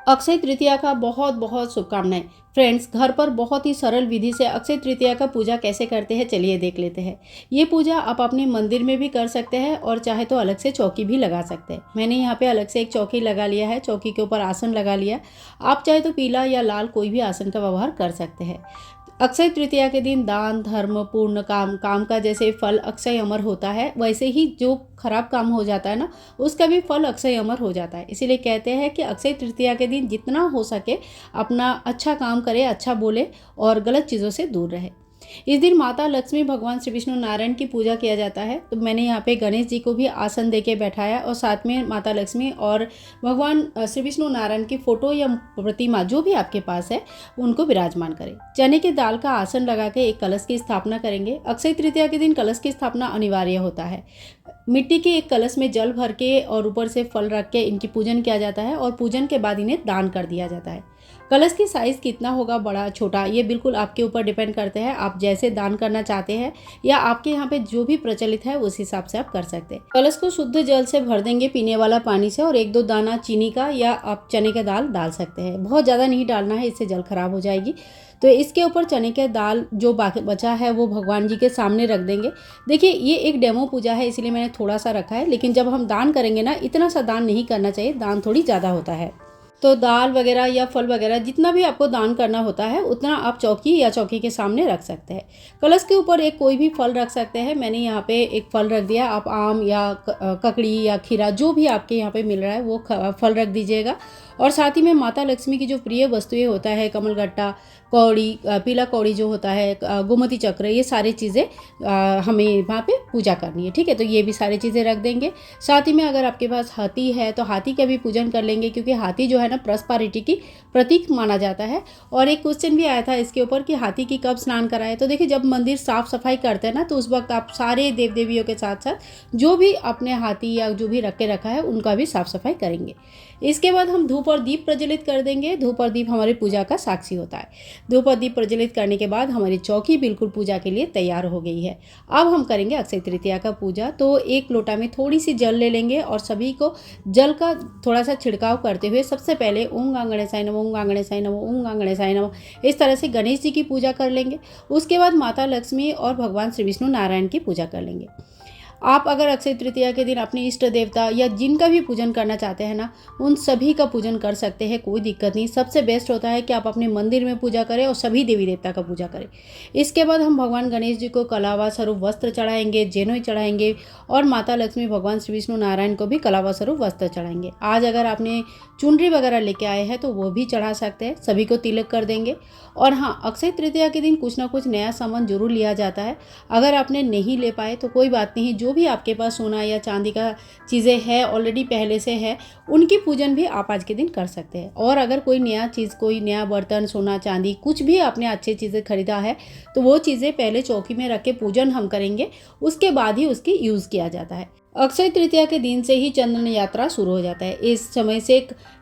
अक्षय तृतीया का बहुत बहुत शुभकामनाएं। फ्रेंड्स, घर पर बहुत ही सरल विधि से अक्षय तृतीया का पूजा कैसे करते हैं चलिए देख लेते हैं। ये पूजा आप अपने मंदिर में भी कर सकते हैं और चाहे तो अलग से चौकी भी लगा सकते हैं। मैंने यहाँ पे अलग से एक चौकी लगा लिया है, चौकी के ऊपर आसन लगा लिया। आप चाहे तो पीला या लाल कोई भी आसन का व्यवहार कर सकते हैं। अक्षय तृतीया के दिन दान धर्म पूर्ण काम का जैसे फल अक्षय अमर होता है, वैसे ही जो खराब काम हो जाता है ना, उसका भी फल अक्षय अमर हो जाता है। इसीलिए कहते हैं कि अक्षय तृतीया के दिन जितना हो सके अपना अच्छा काम करे, अच्छा बोले और गलत चीज़ों से दूर रहे। इस दिन माता लक्ष्मी, भगवान श्री विष्णु नारायण की पूजा किया जाता है। तो मैंने यहाँ पे गणेश जी को भी आसन दे के बैठाया और साथ में माता लक्ष्मी और भगवान श्री विष्णु नारायण की फोटो या प्रतिमा जो भी आपके पास है उनको विराजमान करें। चने की दाल का आसन लगा के एक कलश की स्थापना करेंगे। अक्षय तृतीया के दिन कलश की स्थापना अनिवार्य होता है। मिट्टी के एक कलश में जल भर के और ऊपर से फल रख के इनकी पूजन किया जाता है और पूजन के बाद इन्हें दान कर दिया जाता है। कलश की साइज़ कितना होगा, बड़ा छोटा, ये बिल्कुल आपके ऊपर डिपेंड करते हैं। आप जैसे दान करना चाहते हैं या आपके यहाँ पे जो भी प्रचलित है उस हिसाब से आप कर सकते हैं। कलश को शुद्ध जल से भर देंगे पीने वाला पानी से, और 1-2 दाना चीनी का या आप चने का दाल डाल सकते हैं। बहुत ज़्यादा नहीं डालना है, इससे जल खराब हो जाएगी। तो इसके ऊपर चने के दाल जो बाकी बचा है वो भगवान जी के सामने रख देंगे। देखिए, ये एक डेमो पूजा है इसलिए मैंने थोड़ा सा रखा है, लेकिन जब हम दान करेंगे ना, इतना सा दान नहीं करना चाहिए, दान थोड़ी ज़्यादा होता है। तो दाल वगैरह या फल वगैरह जितना भी आपको दान करना होता है उतना आप चौकी या चौकी के सामने रख सकते हैं। कलश के ऊपर एक कोई भी फल रख सकते हैं। मैंने यहाँ पे एक फल रख दिया। आप आम या ककड़ी या खीरा जो भी आपके यहाँ पे मिल रहा है वो फल रख दीजिएगा। और साथ ही में माता लक्ष्मी की जो प्रिय वस्तुएं होता है, कमलगट्टा, कौड़ी, पीला कौड़ी जो होता है, गोमती चक्र, ये सारी चीज़ें हमें वहाँ पे पूजा करनी है। ठीक है, तो ये भी सारी चीज़ें रख देंगे। साथ ही में अगर आपके पास हाथी है तो हाथी का भी पूजन कर लेंगे, क्योंकि हाथी जो है ना प्रॉस्पेरिटी की प्रतीक माना जाता है। और एक क्वेश्चन भी आया था इसके ऊपर कि हाथी की कब स्नान कराए। तो देखिए, जब मंदिर साफ सफाई करते हैं ना, तो उस वक्त आप सारे देव देवियों के साथ साथ जो भी अपने हाथी या जो भी रख के रखा है उनका भी साफ सफाई करेंगे। इसके बाद हम धूप और दीप प्रज्वलित कर देंगे। धूप और दीप हमारी पूजा का साक्षी होता है। धूप और दीप प्रज्वलित करने के बाद हमारी चौकी बिल्कुल पूजा के लिए तैयार हो गई है। अब हम करेंगे अक्षय तृतीया का पूजा। तो एक लोटा में थोड़ी सी जल ले लेंगे और सभी को जल का थोड़ा सा छिड़काव करते हुए सबसे पहले ओम गणेशाय नमः, ओम गणेशाय नमः, ओम गणेशाय नमः, इस तरह से गणेश जी की पूजा कर लेंगे। उसके बाद माता लक्ष्मी और भगवान श्री विष्णु नारायण की पूजा कर लेंगे। आप अगर अक्षय तृतीया के दिन अपने इष्ट देवता या जिनका भी पूजन करना चाहते हैं ना, उन सभी का पूजन कर सकते हैं, कोई दिक्कत नहीं। सबसे बेस्ट होता है कि आप अपने मंदिर में पूजा करें और सभी देवी देवता का पूजा करें। इसके बाद हम भगवान गणेश जी को कलावा स्वरूप वस्त्र चढ़ाएंगे, जेनोई चढ़ाएंगे, और माता लक्ष्मी, भगवान श्री विष्णु नारायण को भी कलावा स्वरूप वस्त्र चढ़ाएंगे। आज अगर आपने चुनरी वगैरह लेके आए हैं तो वो भी चढ़ा सकते हैं। सभी को तिलक कर देंगे। और हाँ, अक्षय तृतीया के दिन कुछ ना कुछ नया सामान जरूर लिया जाता है। अगर आपने नहीं ले पाए तो कोई बात नहीं, जो भी आपके पास सोना या चांदी का चीज़ें है ऑलरेडी पहले से है, उनकी पूजन भी आप आज के दिन कर सकते हैं। और अगर कोई नया चीज़, कोई नया बर्तन, सोना चांदी कुछ भी आपने अच्छी चीज़ें खरीदा है तो वो चीज़ें पहले चौकी में रख के पूजन हम करेंगे, उसके बाद ही उसकी यूज़ किया जाता है। अक्षय तृतीया के दिन से ही चंदन यात्रा शुरू हो जाता है। इस समय से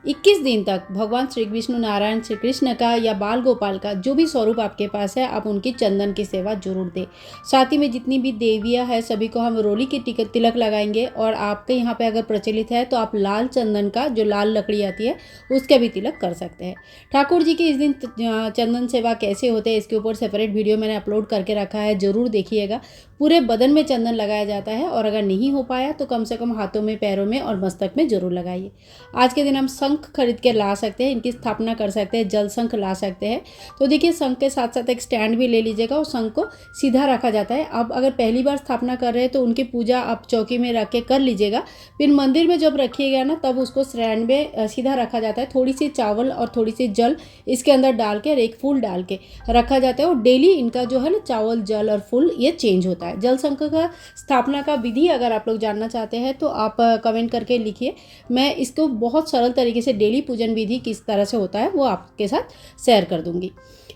21 दिन तक भगवान श्री विष्णु नारायण, श्री कृष्ण का या बाल गोपाल का जो भी स्वरूप आपके पास है, आप उनकी चंदन की सेवा जरूर दें। साथ ही में जितनी भी देवियां हैं सभी को हम रोली की तिलक लगाएंगे। और आपके यहाँ पे अगर प्रचलित है तो आप लाल चंदन का, जो लाल लकड़ी आती है, उसका भी तिलक कर सकते हैं। ठाकुर जी की इस दिन चंदन सेवा कैसे होते हैं इसके ऊपर सेपरेट वीडियो मैंने अपलोड करके रखा है, जरूर देखिएगा। पूरे बदन में चंदन लगाया जाता है, और अगर नहीं हो पाया तो कम से कम हाथों में, पैरों में और मस्तक में जरूर लगाइए। आज के दिन हम शंख खरीद के ला सकते हैं, इनकी स्थापना कर सकते हैं, जल शंख ला सकते हैं। तो देखिए, शंख के साथ साथ एक स्टैंड भी ले लीजिएगा और शंख को सीधा रखा जाता है। अब अगर पहली बार स्थापना कर रहे हैं तो उनकी पूजा आप चौकी में रख के कर लीजिएगा। फिर मंदिर में जब रखिएगा ना, तब उसको स्टैंड में सीधा रखा जाता है। थोड़ी सी चावल और थोड़ी सी जल इसके अंदर डाल के और एक फूल डाल के रखा जाता है। और डेली इनका जो है ना, चावल, जल और फूल ये चेंज होता है। जल शंख का स्थापना का विधि अगर आप लोग जानना चाहते हैं तो आप कमेंट करके लिखिए। मैं इसको बहुत सरल तरीके से डेली पूजन विधि किस तरह से होता है वो आपके साथ शेयर कर दूंगी।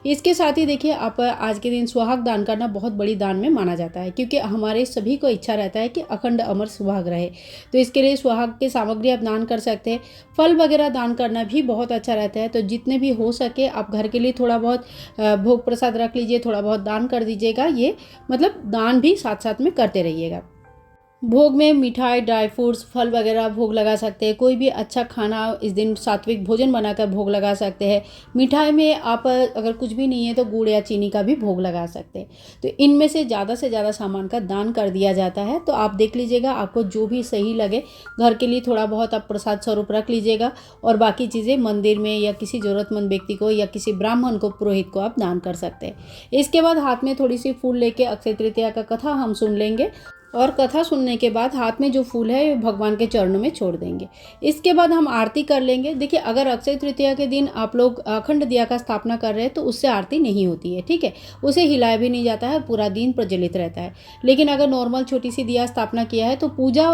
इसके साथ ही देखिए, आप आज के दिन सुहाग दान करना बहुत बड़ी दान में माना जाता है, क्योंकि हमारे सभी को इच्छा रहता है कि अखंड अमर सुहाग रहे। तो इसके लिए सुहाग की सामग्री आप दान कर सकते हैं। फल वगैरह दान करना भी बहुत अच्छा रहता है। तो जितने भी हो सके आप घर के लिए थोड़ा बहुत भोग प्रसाद रख लीजिए, थोड़ा बहुत दान कर दीजिएगा। ये मतलब दान भी साथ साथ में करते रहिएगा। भोग में मिठाई, ड्राई फ्रूट्स, फल वगैरह भोग लगा सकते हैं। कोई भी अच्छा खाना इस दिन सात्विक भोजन बनाकर भोग लगा सकते हैं। मिठाई में आप अगर कुछ भी नहीं है तो गुड़ या चीनी का भी भोग लगा सकते हैं। तो इनमें से ज़्यादा सामान का दान कर दिया जाता है। तो आप देख लीजिएगा, आपको जो भी सही लगे घर के लिए थोड़ा बहुत आप प्रसाद स्वरूप रख लीजिएगा और बाकी चीज़ें मंदिर में या किसी ज़रूरतमंद व्यक्ति को या किसी ब्राह्मण को, पुरोहित को आप दान कर सकते हैं। इसके बाद हाथ में थोड़ी सी फूल लेके अक्षय तृतीया का कथा हम सुन लेंगे और कथा सुनने के बाद हाथ में जो फूल है भगवान के चरणों में छोड़ देंगे। इसके बाद हम आरती कर लेंगे। देखिए, अगर अक्षय तृतीया के दिन आप लोग अखंड दिया का स्थापना कर रहे हैं तो उससे आरती नहीं होती है, ठीक है। उसे हिलाया भी नहीं जाता है, पूरा दिन प्रज्वलित रहता है। लेकिन अगर नॉर्मल छोटी सी दिया स्थापना किया है तो पूजा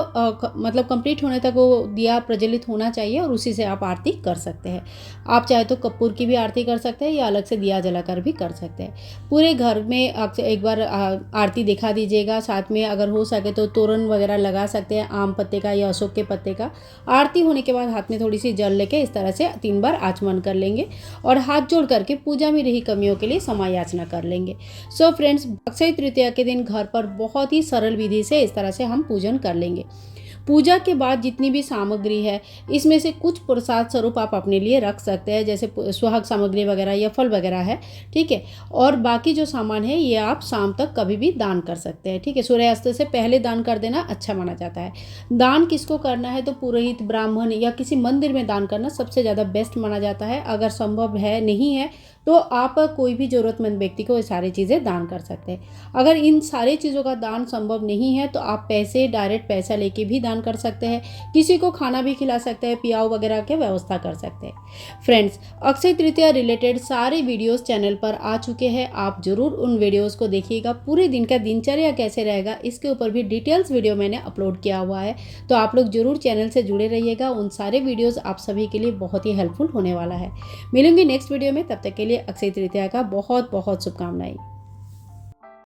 मतलब कंप्लीट होने तक वो दिया प्रज्वलित होना चाहिए और उसी से आप आरती कर सकते हैं। आप चाहे तो कपूर की भी आरती कर सकते हैं या अलग से दिया जलाकर भी कर सकते हैं। पूरे घर में एक बार आरती दिखा दीजिएगा। साथ में अगर हो सके तो तोरण वगैरह लगा सकते हैं, आम पत्ते का या अशोक के पत्ते का। आरती होने के बाद हाथ में थोड़ी सी जल लेके इस तरह से 3 बार आचमन कर लेंगे और हाथ जोड़ करके पूजा में रही कमियों के लिए क्षमा याचना कर लेंगे। सो फ्रेंड्स, अक्षय तृतीया के दिन घर पर बहुत ही सरल विधि से इस तरह से हम पूजन कर लेंगे। पूजा के बाद जितनी भी सामग्री है इसमें से कुछ प्रसाद स्वरूप आप अपने लिए रख सकते हैं, जैसे सुहाग सामग्री वगैरह या फल वगैरह है, ठीक है। और बाकी जो सामान है ये आप शाम तक कभी भी दान कर सकते हैं, ठीक है। सूर्यास्त से पहले दान कर देना अच्छा माना जाता है। दान किसको करना है तो पुरोहित, ब्राह्मण या किसी मंदिर में दान करना सबसे ज़्यादा बेस्ट माना जाता है। अगर संभव है नहीं है तो आप कोई भी ज़रूरतमंद व्यक्ति को ये सारी चीज़ें दान कर सकते हैं। अगर इन सारी चीज़ों का दान संभव नहीं है तो आप पैसे, डायरेक्ट पैसा लेके भी दान कर सकते हैं। किसी को खाना भी खिला सकते हैं, पियाव वगैरह की व्यवस्था कर सकते हैं। फ्रेंड्स, अक्षय तृतीया रिलेटेड सारे वीडियोस चैनल पर आ चुके हैं। आप जरूर उन वीडियोस को देखिएगा। पूरे दिन का दिनचर्या कैसे रहेगा इसके ऊपर भी डिटेल्स वीडियो मैंने अपलोड किया हुआ है, तो आप लोग जरूर चैनल से जुड़े रहिएगा। उन सारे वीडियोज़ आप सभी के लिए बहुत ही हेल्पफुल होने वाला है। मिलूंगी नेक्स्ट वीडियो में, तब तक के लिए अक्षय तृतीया का बहुत बहुत शुभकामनाएं।